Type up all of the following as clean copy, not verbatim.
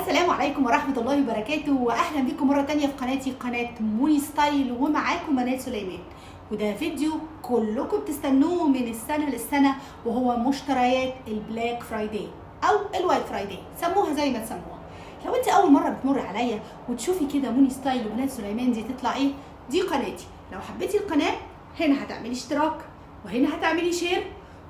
السلام عليكم ورحمة الله وبركاته، واهلا بكم مرة تانية في قناتي قناة موني ستايل، ومعاكم منال سليمان. وده فيديو كلكم بتستنوه من السنة للسنة، وهو مشتريات البلاك فرايداي او الوايت فرايداي، سموها زي ما تسموها. لو انت اول مرة بتمر عليا وتشوفي كده موني ستايل ومنال سليمان دي تطلع ايه؟ دي قناتي. لو حبيتي القناة هنا هتعملي اشتراك، وهنا هتعملي شير،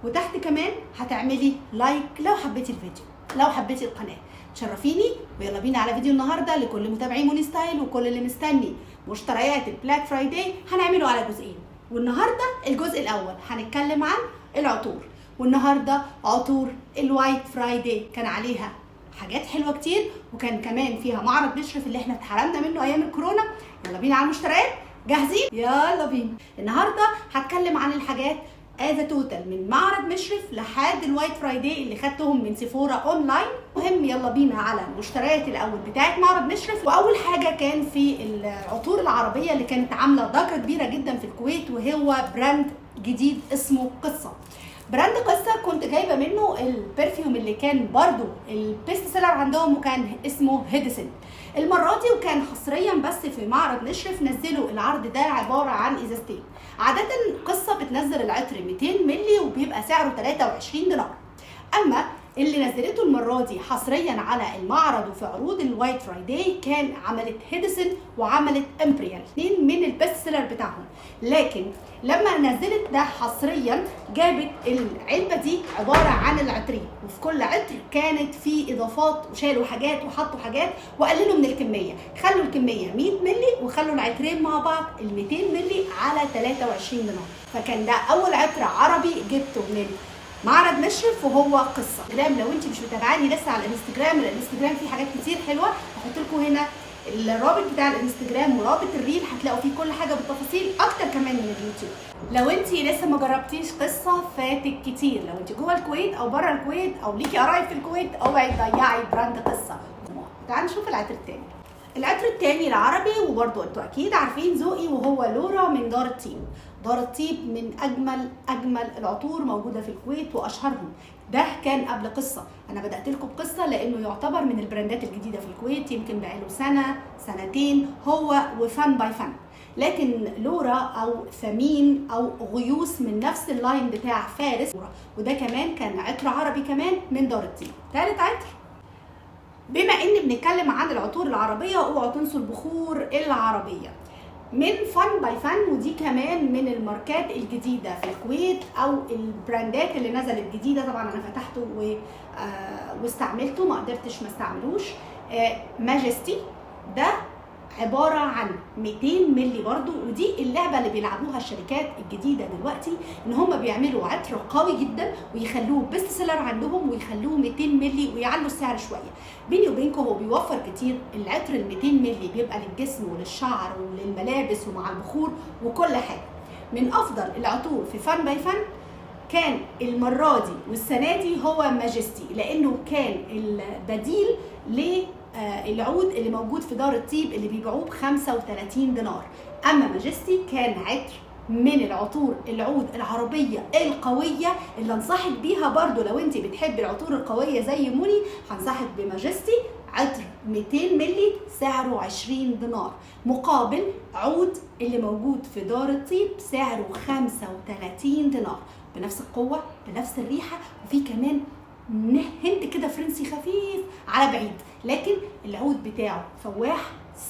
وتحت كمان هتعملي لايك لو حبيتي الفيديو. لو حبيتي القناه تشرفيني، ويلا بينا على فيديو النهارده لكل متابعين موني ستايل وكل اللي مستني مشتريات البلاك فرايداي. هنعمله على جزئين، والنهارده الجزء الاول هنتكلم عن العطور، والنهارده عطور الوايت فرايداي كان عليها حاجات حلوه كتير، وكان كمان فيها معرض مشرف اللي احنا اتحرمنا منه ايام الكورونا. يلا بينا على المشتريات، جاهزين؟ يلا بينا. النهارده هتكلم عن الحاجات توتال من معرض مشرف لحد الوايت فرايداي اللي خدتهم من سيفورا اونلاين. مهم يلا بينا على المشتريات الاول بتاعت معرض مشرف. واول حاجه كان في العطور العربيه اللي كانت عامله ضجه كبيره جدا في الكويت، وهو براند جديد اسمه قصه. براند قصه كنت جايبه منه البرفيوم اللي كان برضو البيست سيلر عندهم، وكان اسمه هيدسن. المره دي وكان حصريا بس في معرض مشرف نزلوا العرض ده عباره عن ازازتين. عاده قصه بتنزل العطر 200 مللي وبيبقى سعره 23 دينار، اما اللي نزلته المره دي حصريا على المعرض وفي عروض الوايت فرايداي كان عملت هيدسن وعملت امبريال، اثنين من البيست سيلر بتاعهم. لكن لما نزلت ده حصريا جابت العلبه دي عباره عن العطرين، وفي كل عطر كانت فيه اضافات، وشالوا حاجات وحطوا حاجات وقللوا من الكميه، خلوا الكميه 100 مللي وخلوا العطرين مع بعض ال 200 مللي على 23 دينار. فكان ده اول عطر عربي جبته من معرض مشرف وهو قصه. لو انت مش متابعاني لسه على الانستجرام فيه حاجات كتير حلوه، هحط لكم هنا الرابط بتاع الانستجرام ورابط الريل، هتلاقوا فيه كل حاجه بالتفاصيل اكتر كمان من اليوتيوب. لو انت لسه ما جربتيش قصه فاتك كتير. لو انت جوه الكويت او بره الكويت او ليكي قرايب في الكويت، اوعي تضيعي براند قصه. تعالوا نشوف العطر التاني. العطر التاني العربي، وبرضه انتوا اكيد عارفين ذوقي، وهو لورا من دار الطيب. دار الطيب من اجمل العطور موجوده في الكويت واشهرهم. ده كان قبل قصه، انا بدات لكم بقصه لانه يعتبر من البراندات الجديده في الكويت، يمكن بقاله سنه سنتين، هو وفن باي فن. لكن لورا او ثمين او غيوس من نفس اللاين بتاع فارس، وده كمان كان عطر عربي كمان من دار الطيب. ثالث عطر، بما اني بنتكلم عن العطور العربيه اوعوا تنسوا البخور العربيه من فن باي فن، ودي كمان من الماركات الجديده في الكويت او البراندات اللي نزلت جديده. طبعا انا فتحته واستعملته، ما قدرتش ما استعملوش. ماجستي ده عباره عن 200 مللي برضو، ودي اللعبه اللي بيلعبوها الشركات الجديده دلوقتي، ان هم بيعملوا عطر قوي جدا ويخلوه بيست سيلر عندهم ويخلوه 200 مللي ويعلوا السعر شويه. بيني وبينكم هو بيوفر كتير. العطر ال 200 مللي بيبقى للجسم وللشعر وللملابس ومع البخور وكل حاجه. من افضل العطور في فن باي فن كان المره دي والسنه دي هو ماجستي، لانه كان البديل للعود اللي موجود في دار الطيب اللي بيبيعوه ب 35 دينار. اما ماجستي كان عطر من العطور العود العربيه القويه اللي انصحك بيها. برضو لو انت بتحبي العطور القويه زي موني، هنصحك بماجستي، عطر 200 مللي سعره 20 دينار، مقابل عود اللي موجود في دار الطيب سعره 35 دينار، بنفس القوه بنفس الريحه، وفي كمان هنت كده فرنسي خفيف على بعيد، لكن العود بتاعه فواح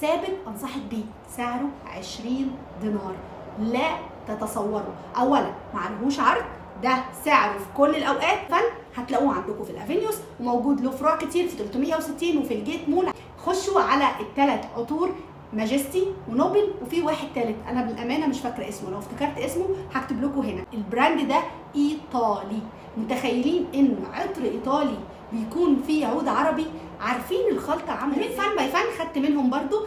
ثابت، انصحك بيه، سعره 20 دينار. لا تتصوروا، اولا معلهوش عرض، ده سعره في كل الاوقات فن، هتلاقوه عندكم في الافينيوس، وموجود له فروع كتير في 360 وفي الجيت مول. خشوا على الثلاث عطور، ماجستي ونوبل، وفي واحد ثالث انا بالامانه مش فاكره اسمه، لو افتكرت اسمه هكتب لكم هنا. البراند ده ايطالي. متخيلين ان عطر ايطالي بيكون فيه عود عربي؟ عارفين الخلطه عامله من فن باي فن. خدت منهم برضو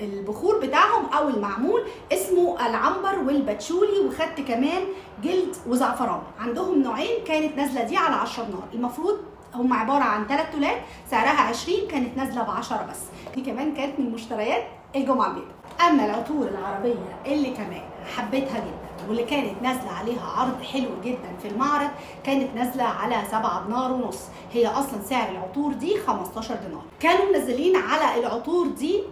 البخور بتاعهم او المعمول اسمه العنبر والباتشولي، وخدت كمان جلد وزعفران. عندهم نوعين، كانت نازله دي على 10 دينار، المفروض هم عباره عن 3 تولات سعرها 20، كانت نازله ب 10 بس. دي كمان كانت من مشتريات الجمعه البيضاء. اما العطور العربيه اللي كمان حبيتها جدا واللي كانت نازله عليها عرض حلو جدا في المعرض كانت نازله على 7 دينار ونص. هي اصلا سعر العطور دي 15 دينار. كانوا منزلين على العطور دي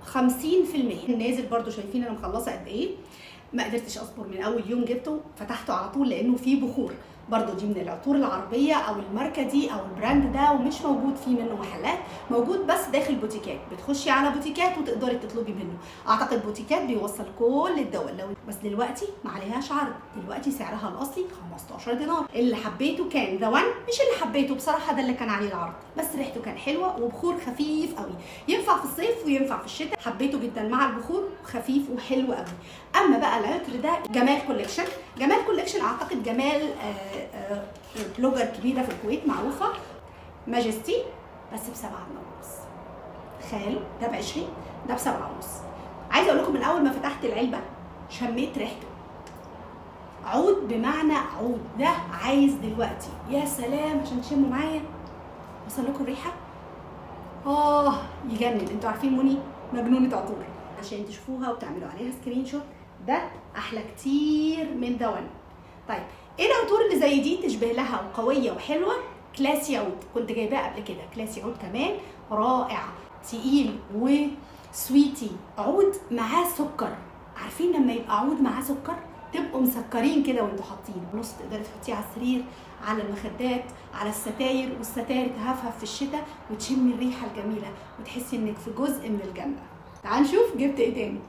50%. نازل برضو، شايفين انا مخلصه قد ايه. ما قدرتش اصبر، من اول يوم جبته فتحته على طول لانه فيه بخور. برضو دي من العطور العربيه او الماركه دي او البراند ده، ومش موجود فيه منه محلات، موجود بس داخل بوتيكات. بتخشي على بوتيكات وتقدري تطلبي منه. اعتقد بوتيكات بيوصل كل الدول. لو بس دلوقتي ما عليهاش عرض، دلوقتي سعرها الاصلي 15 دينار. اللي حبيته كان ذا وان، مش اللي حبيته بصراحه، ده اللي كان عليه العرض، بس ريحته كان حلوه وبخور خفيف قوي، ينفع في الصيف وينفع في الشتاء. حبيته جدا مع البخور، خفيف وحلو قوي. اما بقى العطر ده جمال كوليكشن. جمال كوليكشن اعتقد جمال بلوجر كبيره في الكويت معروفه، ماجستي، بس ب7 دينار ونص. تخيلوا، ده ب20، ده ب7 ونص. عايزه اقول لكم من اول ما فتحت العلبه شميت ريحته. عود بمعنى عود. ده عايز دلوقتي يا سلام عشان تشموا معايا. وصل لكم الريحه؟ يجنن. انتوا عارفين مني مجنونه عطور، عشان تشوفوها وتعملوا عليها سكرين شوت. ده احلى كتير من ذا وان. طيب ايه العطور اللي زي دي تشبه لها وقويه وحلوه؟ كلاسي عود، كنت جايباه قبل كده. كلاسي عود كمان رائع، تقيل وسويتي. عود معاه سكر. عارفين لما يبقى عود معاه سكر تبقوا مسكرين كده وانتوا حاطينه. نص تقدري تحطيه على السرير، على المخدات، على الستاير، والستاير تهفهف في الشتاء وتشمي الريحه الجميله وتحسي انك في جزء من الجنه. تعال نشوف جبت ايه تاني.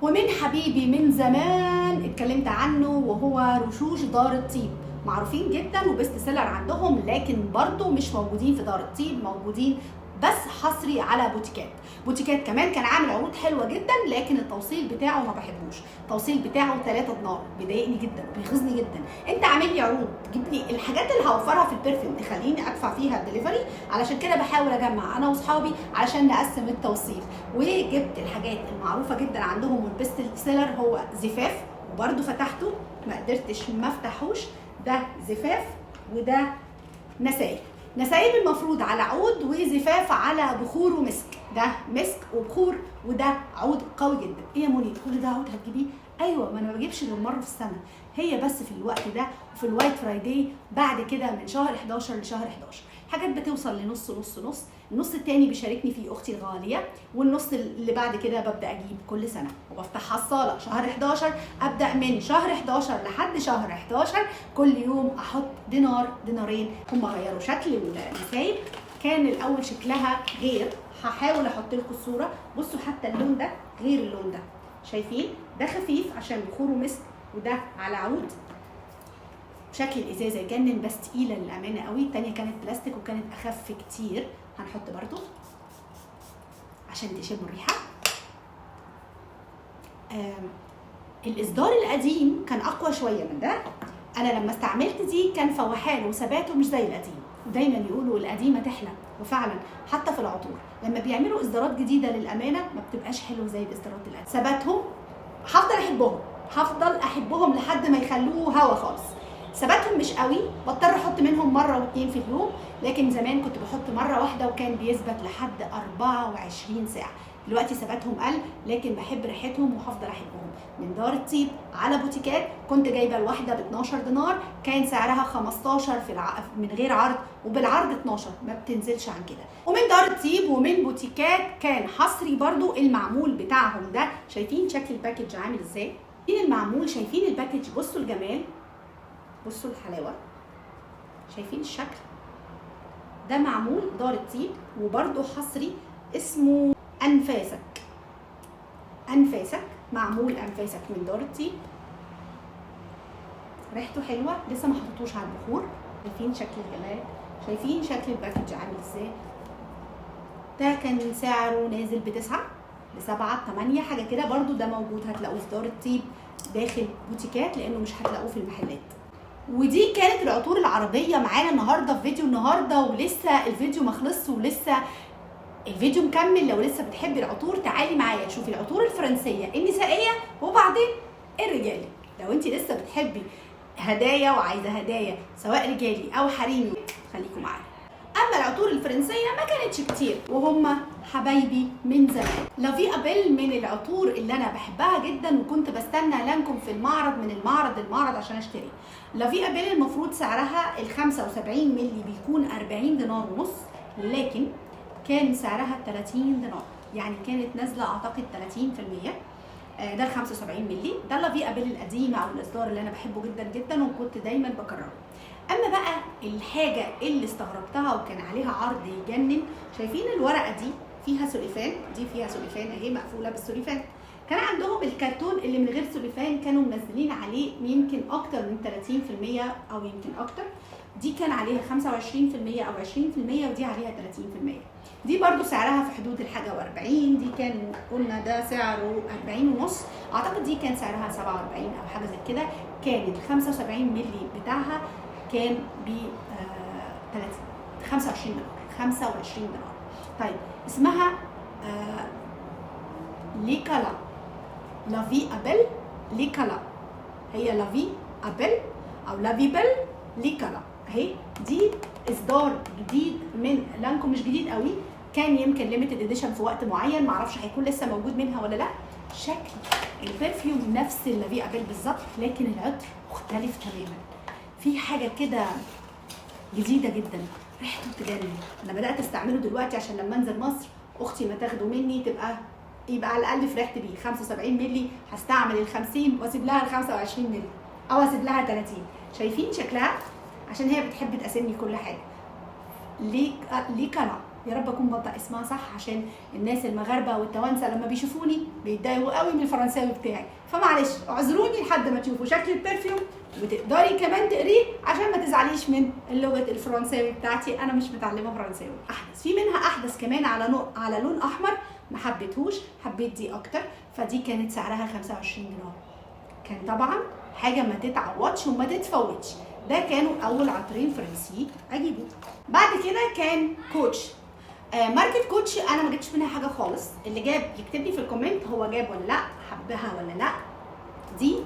ومن حبيبي من زمان اتكلمت عنه، وهو رشوش دار الطيب. معروفين جدا وبست سيلر عندهم، لكن برضو مش موجودين في دار الطيب، موجودين بس حصري على بوتيكات. بوتيكات كمان كان عامل عروض حلوه جدا، لكن التوصيل بتاعه ما بحبوش. التوصيل بتاعه 3 دينار، بيضايقني جدا وبيغيظني جدا. انت عامل لي عروض تجيب لي الحاجات اللي هوفرها في البرفيوم تخليني ادفع فيها الدليفري، علشان كده بحاول اجمع انا واصحابي علشان نقسم التوصيل. وجبت الحاجات المعروفه جدا عندهم والبيست سيلر هو زفاف، وبرده فتحته ما قدرتش ما افتحوش. ده زفاف وده نسايب. نسايب المفروض على عود، وزفاف على بخور ومسك. ده مسك وبخور، وده عود قوي جدا. ايه يا منى كل ده عود هتجيبيه؟ ايوه، ما انا ما بجيبش غير مره في السنه، هي بس في الوقت ده وفي الوايت فرايداي. بعد كده من شهر 11 لشهر 11 حاجات بتوصل لنص نص نص. النص التاني بيشاركني فيه اختي الغاليه، والنص اللي بعد كده ببدا اجيب كل سنه وبفتح حصاله. شهر 11 ابدا من شهر 11 لحد شهر 11 كل يوم احط دينار دينارين. هم غيروا شكل النسايب، كان الاول شكلها غير. هحاول احط لكم الصوره. بصوا حتى اللون ده غير اللون ده، شايفين؟ ده خفيف عشان بخور ومسك، وده على عود. شكل الازازه يجنن، بس تقيله للامانه قوي. الثانيه كانت بلاستيك وكانت اخف كتير. هنحط برضو عشان تشموا الريحه. الاصدار القديم كان اقوى شويه من ده. انا لما استعملت دي كان فوحان وثباته مش زي القديم. ودايما يقولوا القديمه تحلى، وفعلا حتى في العطور لما بيعملوا اصدارات جديده للامانه ما بتبقاش حلوه زي الاصدارات القديمه. ثباتهم هفضل احبهم لحد ما يخلوه هوا خالص. ثباتهم مش قوي، بضطر احط منهم مره واثنين في اليوم، لكن زمان كنت بحط مره واحده وكان بيثبت لحد 24 ساعه. دلوقتي ثباتهم قل، لكن بحب ريحتهم وهفضل احبهم. من دار الطيب على بوتيكات كنت جايبه الواحده ب 12 دينار، كان سعرها 15 من غير عرض، وبالعرض 12، ما بتنزلش عن كده. ومن دار الطيب ومن بوتيكات كان حصري برضو المعمول بتاعهم ده. شايفين شكل الباكج عامل ازاي؟ شايفين المعمول، شايفين الباكج، بصوا الجمال، بصوا الحلاوه، شايفين الشكل ده. معمول دار الطيب وبرضو حصري اسمه انفاسك، معمول انفاسك من دار الطيب. ريحته حلوه، لسه ما حطيتوش على البخور. شايفين شكل الجمال، شايفين شكل الباكج عامل ازاي. ده كان سعره نازل ب9 ل7 8 حاجه كده. برضو ده موجود، هتلاقوه في دار الطيب داخل بوتيكات، لانه مش هتلاقوه في المحلات. ودي كانت العطور العربيه معانا النهارده في فيديو النهارده، ولسه الفيديو ما خلصش ولسه الفيديو مكمل. لو لسه بتحبي العطور تعالي معايا شوفي العطور الفرنسيه النسائيه، وبعدين الرجالي. لو انت لسه بتحبي هدايا وعايزه هدايا سواء رجالي او حريمي خليكم معايا. اما العطور العطور الفرنسيه ما كانتش كتير، وهم حبايبي من زمان. لافي ابيل من العطور اللي انا بحبها جدا، وكنت بستنى لانكم في المعرض من المعرض للمعرض عشان اشتري. لافي ابيل المفروض سعرها ال 75 مللي بيكون 40 دينار ونص، لكن كان سعرها 30 دينار، يعني كانت نازله اعتقد 30%. ده ال 75 مللي، ده لافي ابيل القديمه او الاصدار اللي انا بحبه جدا جدا وكنت دايما بكرره. اما بقى الحاجه اللي استغربتها وكان عليها عرض يجنن، شايفين الورقه دي فيها سوليفان، دي فيها سوليفان اهي مقفوله بالسوليفان. كان عندهم الكرتون اللي من غير سوليفان كانوا منزلين عليه يمكن اكتر من 30% او يمكن اكتر، دي كان عليها 25% او 20%، ودي عليها 30%. دي برضو سعرها في حدود الحاجه و40، دي كان قلنا ده سعره 40 ونص، اعتقد دي كان سعرها 47 او حاجه زي كده. كانت 75 مللي بتاعها كان ب 25 دولار، 25 دولار. طيب اسمها ليكالا، لافي ابل ليكالا، هي لافي ابل او لافي بل ليكالا اهي. دي اصدار جديد من لانكم، مش جديد قوي، كان يمكن ليميتد اديشن في وقت معين، معرفش هيكون لسه موجود منها ولا لا. شكل البرفيوم نفس اللافي ابل بالظبط، لكن العطر مختلف تماما، في حاجه كده جديده جدا، ريحته تجنن. انا بدات استعمله دلوقتي عشان لما انزل مصر اختي ما تاخده مني يبقى على الاقل فرحت بيه. 75 مللي هستعمل ال 50 واسيب لها ال 25 مللي او اسيب لها 30. شايفين شكلها؟ عشان هي بتحب تقاسمني كل حاجه. ليكالا، يا رب اكون بنطق اسمها صح، عشان الناس المغاربه والتوانسه لما بيشوفوني بيتضايقوا قوي من الفرنساوي بتاعي، فمعلش اعذروني لحد ما تشوفوا شكل البرفيوم وتقدري كمان تقريه، عشان ما تزعليش من اللغه الفرنساوي بتاعتي، انا مش متعلمه فرنساوي. احدث في منها احدث كمان على لون احمر، ما حبيتهوش، حبيت دي اكتر، فدي كانت سعرها 25 دينار. كان طبعا حاجه ما تتعوضش وما تتفوتش. ده كانوا اول عطرين فرنسي اجيبه. بعد كده كان كوتش، ماركه كوتش انا ما جبتش منها حاجه خالص، اللي جاب يكتب لي في الكومنت هو جاب ولا لا، حبها ولا لا. دي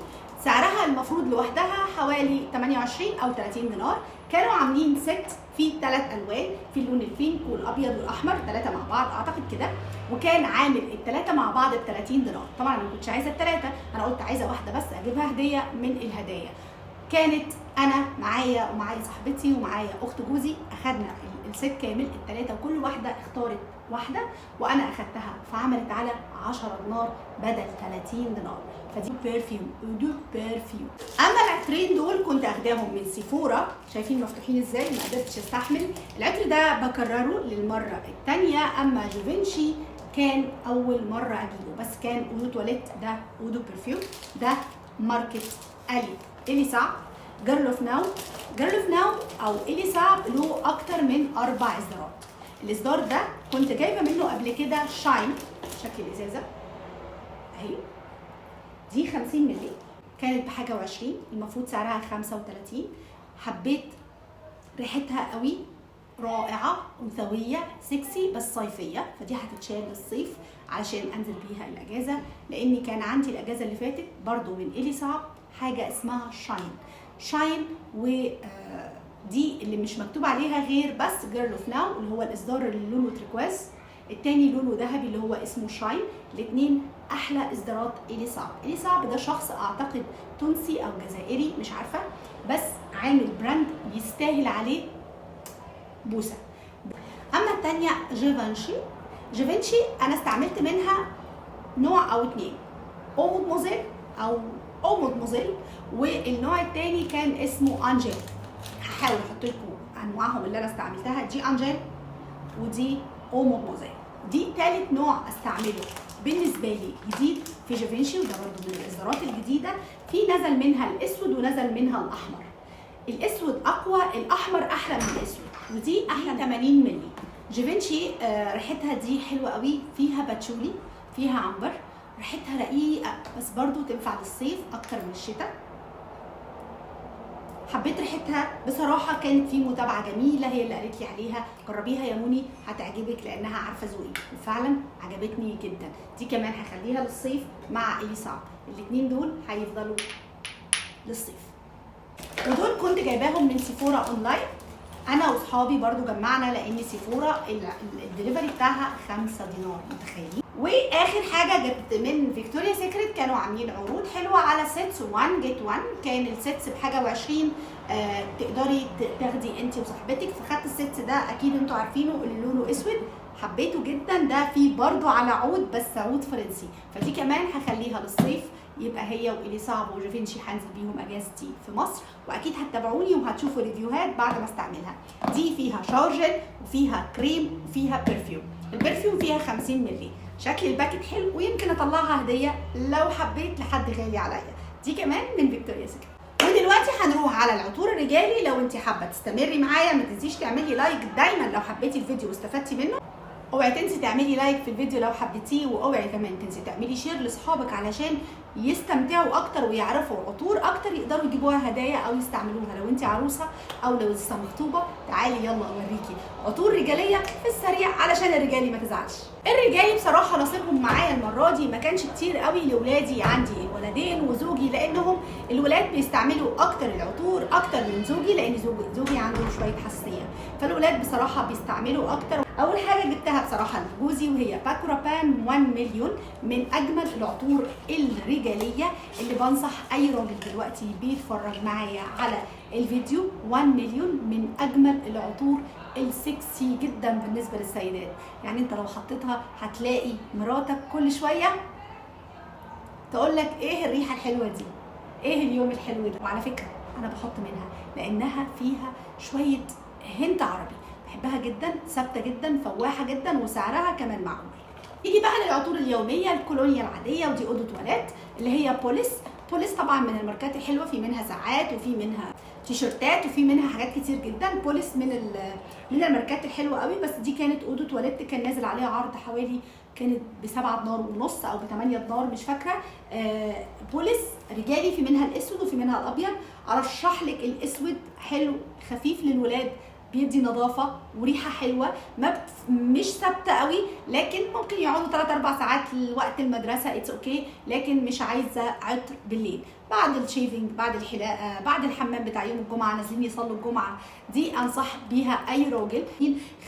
سعرها المفروض لوحدها حوالي 28 او 30 دينار. كانوا عاملين ست فيه 3 الوان، في اللون البينك والابيض والاحمر، 3 مع بعض اعتقد كده، وكان عامل ال3 مع بعض ب 30 دينار. طبعا انا ما كنتش عايزه ال3، انا قلت عايزه واحده بس اجيبها هديه من الهدايا. كانت انا معايا صاحبتي ومعايا اخت جوزي، اخدنا الست كامل ال3، وكل واحده اختارت واحده وانا اخدتها، فعملت على 10 دينار بدل 30 دينار. فدي بيرفيوم دو بيرفيوم. اما العطرين دول كنت اخداهم من سيفورا، شايفين مفتوحين ازاي، ما قدرتش استحمل. العطر ده بكرره للمره الثانيه. اما جيفنشي كان اول مره اجيبه، بس كان اودو تواليت، ده اودو برفيوم، ده ماركه الي صعب، جيرل اوف ناو او الي صعب، له اكتر من 4 اصدارات. الاصدار ده كنت جايبه منه قبل كده شاين، شكل الازازه اهي، دي 50 مللي، كانت بحاجه و20، المفروض سعرها 35. حبيت ريحتها قوي، رائعه، انثويه، سكسي بس صيفيه، فدي هتتشال للصيف علشان انزل بيها الاجازه، لاني كان عندي الاجازه اللي فاتت برضو من الي صعب حاجه اسمها شاين، ودي اللي مش مكتوب عليها غير بس جيرل اوف ناو، اللي هو الاصدار اللي لونه تريكواز، التاني لونه ذهبي اللي هو اسمه شاين. الاثنين احلى اصدارات الي صعب. الي صعب ده شخص اعتقد تونسي او جزائري مش عارفه، بس عامل براند يستاهل عليه بوسه. اما الثانيه جيفنشي انا استعملت منها نوع او 2، او مودموزيل، والنوع الثاني كان اسمه انجيل. هحاول احط لكم انواعهم اللي انا استعملتها، دي انجيل ودي مودموزيل. دي ثالث نوع استعمله بالنسبه لي جديد في جيفنشي، وده برضه من الاصدارات الجديده. في نزل منها الاسود ونزل منها الاحمر. الاسود اقوى، الاحمر احلى من الاسود، ودي احلى 80 مللي. جيفنشي ريحتها دي حلوه قوي، فيها باتشولي، فيها عنبر، ريحتها رقيقه بس برضو تنفع للصيف اكتر من الشتاء. حبيت ريحتها بصراحه، كانت في متابعه جميله هي اللي قالت لي عليها جربيها يا موني هتعجبك، لانها عارفه ذوقي، وفعلا عجبتني جدا. دي كمان هخليها للصيف مع الي صعب، الاثنين دول هيفضلوا للصيف. ودول كنت جايباهم من سيفورا اونلاين، انا واصحابي برضو جمعنا، لان سيفورا الدليفري بتاعها 5 دينار، متخيلين؟ واخر حاجه جبت من فيكتوريا سيكريت، كانوا عاملين عروض حلوه على سيتس 1 جيت 1. كان السيتس بحاجه و20، تقدري تاخدي انت وصاحبتك. فخدت السيتس ده، اكيد انتوا عارفينه، اللي لونه اسود، حبيته جدا. ده فيه برضو على عود، بس عود فرنسي. فدي كمان هخليها للصيف، يبقى هي والي صعب وجافينشي هنزل بيهم اجازتي في مصر، واكيد هتتابعوني وهتشوفوا ريفيوهات بعد ما استعملها. دي فيها شاور جل وفيها كريم وفيها برفيوم. البرفيوم فيها 50 مللي. شكل الباكت حلو، ويمكن اطلعها هديه لو حبيت لحد غالي عليا. دي كمان من فيكتوريا سيكريت. ودلوقتي هنروح على العطور الرجالي. لو انت حابه تستمري معايا ما تنسيش تعملي لايك دايما لو حبيتي الفيديو واستفدتي منه. اوعي تنسي تعملي لايك في الفيديو لو حبيتيه، واوعي كمان تنسي تعملي شير لاصحابك علشان يستمتعوا اكتر ويعرفوا عطور اكتر، يقدروا يجيبوها هدايا او يستعملوها لو انت عروسه او لو لسه مخطوبه. تعالي يلا اوريكي عطور رجاليه في السريع علشان الرجالي ما تزعلش. الرجالي بصراحه نصيبهم معايا المره دي ما كانش كتير قوي لاولادي، عندي الولدين وزوجي، لانهم الولاد بيستعملوا اكتر العطور اكتر من زوجي، لان زوجي عنده شويه حساسيه، فالولاد بصراحه بيستعملوا اكتر. اول حاجه جبتها بصراحه لجوزي وهي باكو رابان 1 مليون، من اجمل العطور الرجاليه اللي بنصح اي راجل دلوقتي بيتفرج معايا على الفيديو. 1 مليون من اجمل العطور السكسي جدا بالنسبه للسيدات. يعني انت لو حطيتها هتلاقي مراتك كل شويه تقول لك ايه الريحه الحلوه دي، ايه اليوم الحلو ده. وعلى فكره انا بحط منها لانها فيها شويه هنت عربي، بحبها جدا، ثابته جدا، فواحه جدا، وسعرها كمان معقول. يجي بقى للعطور اليوميه، الكولونيا العاديه، ودي اودو تواليت اللي هي بوليس. بوليس طبعا من الماركات الحلوه، في منها ساعات وفي منها تيشرتات وفي منها حاجات كتير جدا. بوليس من الماركات الحلوه قوي. بس دي كانت اودو تواليت كان نازل عليها عرض حوالي، كانت ب7 دينار ونص او ب8 دينار مش فاكره. بوليس رجالي، في منها الاسود وفي منها الابيض. ارشح لك الاسود، حلو خفيف للولاد، بيدي نظافه وريحه حلوه، مش ثابته قوي، لكن ممكن يقعدوا 3-4 ساعات لوقت المدرسه، اتس اوكي، لكن مش عايزه عطر بالليل. بعد الشيفنج، بعد الحلاقه، بعد الحمام بتاع يوم الجمعه، نازلين يصلوا الجمعه، دي انصح بيها اي راجل.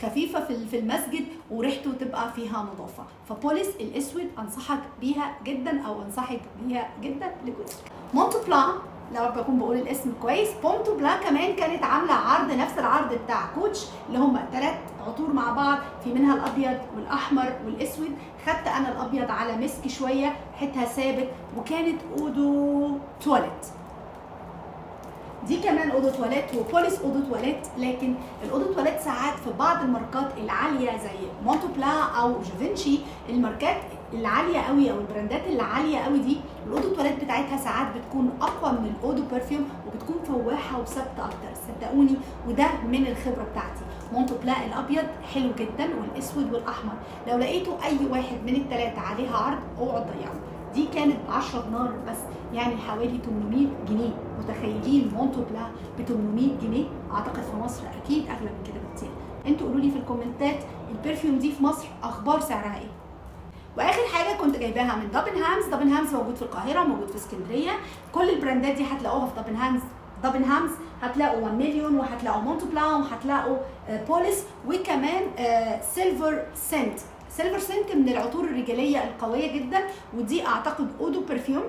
خفيفه في المسجد وريحته تبقى فيها نظافه. فبوليس الاسود انصحك بيها جدا، او انصحك بيها جدا لجوزك. مونتو بلان، لو بكون بقول الاسم كويس، بونتو بلا كمان كانت عامله عرض نفس العرض بتاع كوتش، اللي هم 3 عطور مع بعض، في منها الابيض والاحمر والاسود. خدت انا الابيض على مسك شويه، ريحتها ثابت، وكانت اودو تواليت. دي كمان اودو تواليت، وبوليس اودو تواليت. لكن الاودو تواليت ساعات في بعض الماركات العاليه زي مونتو بلا او جافينشي، الماركات العاليه قوي او البراندات اللي عاليه قوي دي، الاودو تواليت بتاعتها ساعات بتكون اقوى من الاودو برفيوم، وبتكون فواحه وثابته اكتر، صدقوني، وده من الخبره بتاعتي. مونتو بلا الابيض حلو جدا، والاسود والاحمر. لو لقيتوا اي واحد من ال3 عليها عرض اوعوا تضيعوه. دي كانت ب10 دينار بس، يعني حوالي 800 جنيه. متخيلين مونتو بلا ب 800 جنيه؟ اعتقد في مصر اكيد اغلى من كده بكتير. انتوا قولوا لي في الكومنتات البرفيوم دي في مصر اخبار سعرها ايه؟ واخر حاجه كنت جايباها من دابنهامز. دابنهامز موجود في القاهره وموجود في اسكندريه. كل البراندات دي هتلاقوها في دابنهامز. هتلاقوا 1 مليون، وهتلاقوا مونتو بلا، وهتلاقوا بوليس، وكمان سيلفر سنت. سيلفر سنت من العطور الرجاليه القويه جدا، ودي اعتقد اودو برفيوم.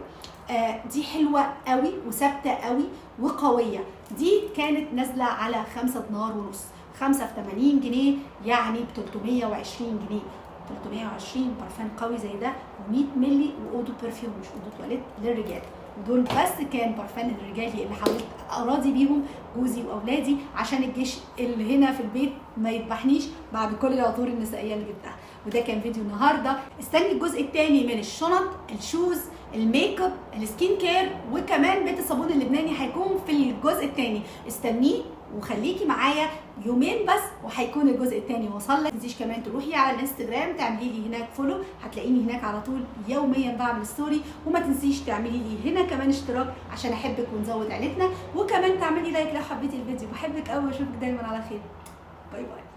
دي حلوه قوي وثابته قوي وقويه. دي كانت نازله على 5 دينار ونص، 5 في 80 جنيه يعني ب 320 جنيه. 320 برفان قوي زي ده، و100 مللي، واودو برفيوم مش اودو تواليت للرجال. دول بس كان برفان الرجالي اللي حاولت اراضي بيهم جوزي واولادي، عشان الجيش اللي هنا في البيت ما يذبحنيش بعد كل العطور النسائيه اللي جبتها. وده كان فيديو النهارده. استني الجزء الثاني من الشنط، الشوز، الميك اب، السكين كير، وكمان بيت الصابون اللبناني هيكون في الجزء الثاني. استنيه وخليكي معايا يومين بس وهيكون الجزء الثاني وصل لك. ما تنسيش كمان تروحي على الانستجرام تعملي لي هناك فولو، هتلاقيني هناك على طول يوميا بعمل ستوري. وما تنسيش تعملي لي هنا كمان اشتراك عشان احبك ونزود عيلتنا، وكمان تعملي لايك لو حبيتي الفيديو. بحبك قوي واشوفك دايما على خير. باي باي.